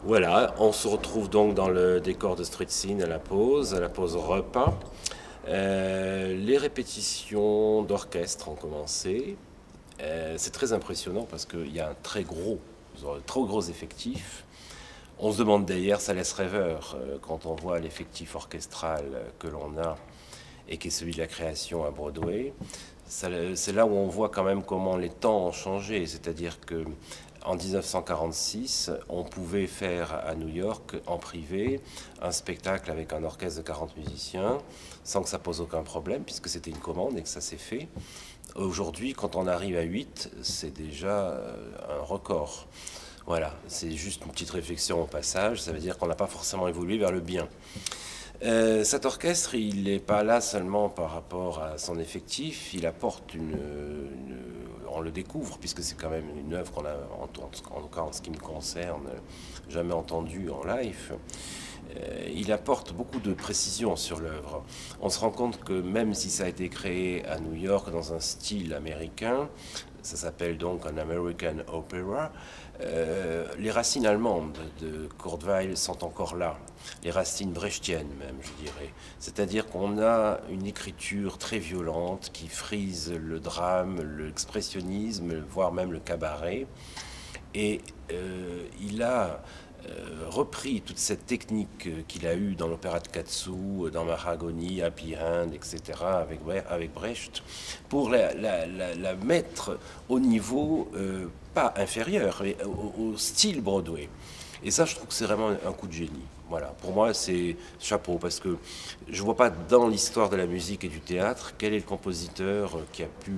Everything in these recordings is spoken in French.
Voilà, on se retrouve donc dans le décor de Street Scene à la pause repas. Les répétitions d'orchestre ont commencé. C'est très impressionnant parce qu'il y a un trop gros effectif. On se demande d'ailleurs, ça laisse rêveur quand on voit l'effectif orchestral que l'on a et qui est celui de la création à Broadway. C'est là où on voit quand même comment les temps ont changé, c'est-à-dire que en 1946, on pouvait faire à New York, en privé, un spectacle avec un orchestre de 40 musiciens, sans que ça pose aucun problème, puisque c'était une commande et que ça s'est fait. Aujourd'hui, quand on arrive à 8, c'est déjà un record. Voilà, c'est juste une petite réflexion au passage, ça veut dire qu'on n'a pas forcément évolué vers le bien. Cet orchestre, il n'est pas là seulement par rapport à son effectif, il apporte on le découvre, puisque c'est quand même une œuvre qu'on a, en tout cas en ce qui me concerne, jamais entendue en live. Il apporte beaucoup de précision sur l'œuvre. On se rend compte que même si ça a été créé à New York dans un style américain, ça s'appelle donc un American Opera, les racines allemandes de Kurt Weill sont encore là, les racines brechtiennes même, je dirais. C'est-à-dire qu'on a une écriture très violente qui frise le drame, l'expressionnisme, voire même le cabaret. Et il a repris toute cette technique qu'il a eue dans l'opéra de Katsu, dans Mahagoni, Happy Hand, etc., avec Brecht, pour la mettre au niveau, pas inférieur, mais au style Broadway. Et ça, je trouve que c'est vraiment un coup de génie. Voilà, pour moi, c'est chapeau, parce que je ne vois pas dans l'histoire de la musique et du théâtre quel est le compositeur qui a pu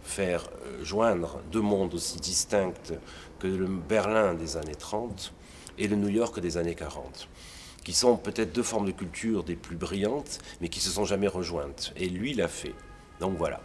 faire joindre deux mondes aussi distincts que le Berlin des années 30 et le New York des années 40, qui sont peut-être deux formes de culture des plus brillantes, mais qui se sont jamais rejointes. Et lui l'a fait. Donc voilà.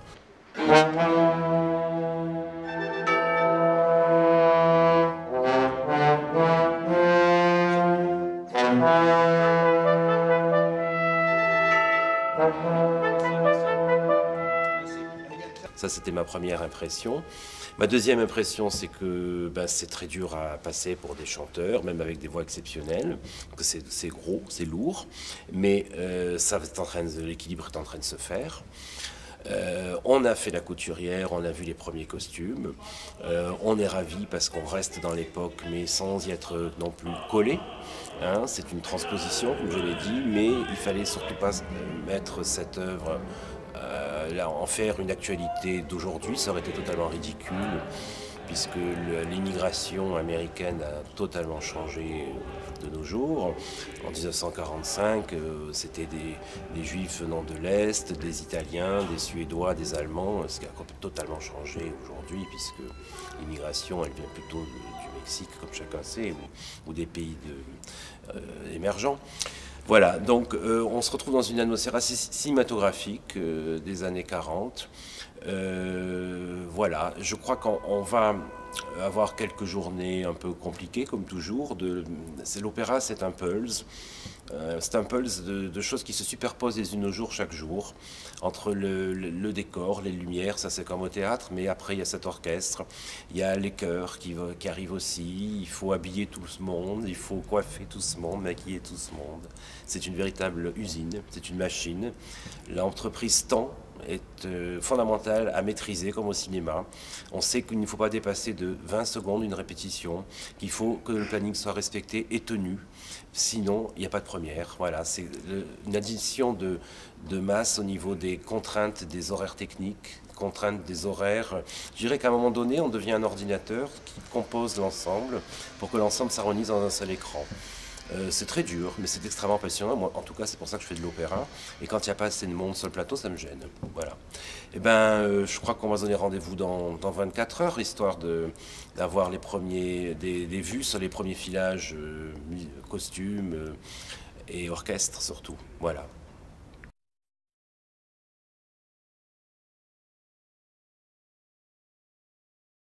Ça, c'était ma première impression. Ma deuxième impression, c'est que c'est très dur à passer pour des chanteurs, même avec des voix exceptionnelles. C'est gros, c'est lourd, mais l'équilibre est en train de se faire. On a fait la couturière, on a vu les premiers costumes. On est ravis parce qu'on reste dans l'époque, mais sans y être non plus collé. Hein, c'est une transposition, comme je l'ai dit, mais il fallait surtout pas mettre cette œuvre, en faire une actualité d'aujourd'hui. Ça aurait été totalement ridicule, puisque l'immigration américaine a totalement changé de nos jours. En 1945, c'était des Juifs venant de l'Est, des Italiens, des Suédois, des Allemands, ce qui a totalement changé aujourd'hui, puisque l'immigration, elle vient plutôt du Mexique, comme chacun sait, ou des pays émergents. Voilà, donc on se retrouve dans une atmosphère assez cinématographique des années 40. Voilà, je crois qu'on va avoir quelques journées un peu compliquées, comme toujours. L'opéra, c'est un pulse. C'est un pulse de choses qui se superposent les unes au jour chaque jour, entre le décor, les lumières, ça c'est comme au théâtre, mais après il y a cet orchestre, il y a les chœurs qui arrivent aussi, il faut habiller tout ce monde, il faut coiffer tout ce monde, maquiller tout ce monde. C'est une véritable usine, c'est une machine. L'entreprise temps est fondamentale à maîtriser comme au cinéma. On sait qu'il ne faut pas dépasser de 20 secondes une répétition, qu'il faut que le planning soit respecté et tenu. Sinon, il n'y a pas de première. Voilà, c'est une addition de masse au niveau des contraintes des horaires techniques, contraintes des horaires. Je dirais qu'à un moment donné, on devient un ordinateur qui compose l'ensemble pour que l'ensemble s'harmonise dans un seul écran. C'est très dur, mais c'est extrêmement passionnant. Moi, en tout cas, c'est pour ça que je fais de l'opéra. Et quand il n'y a pas assez de monde sur le plateau, ça me gêne. Voilà. Je crois qu'on va se donner rendez-vous dans 24 heures, histoire d'avoir des vues sur les premiers filages, costumes et orchestres surtout. Voilà.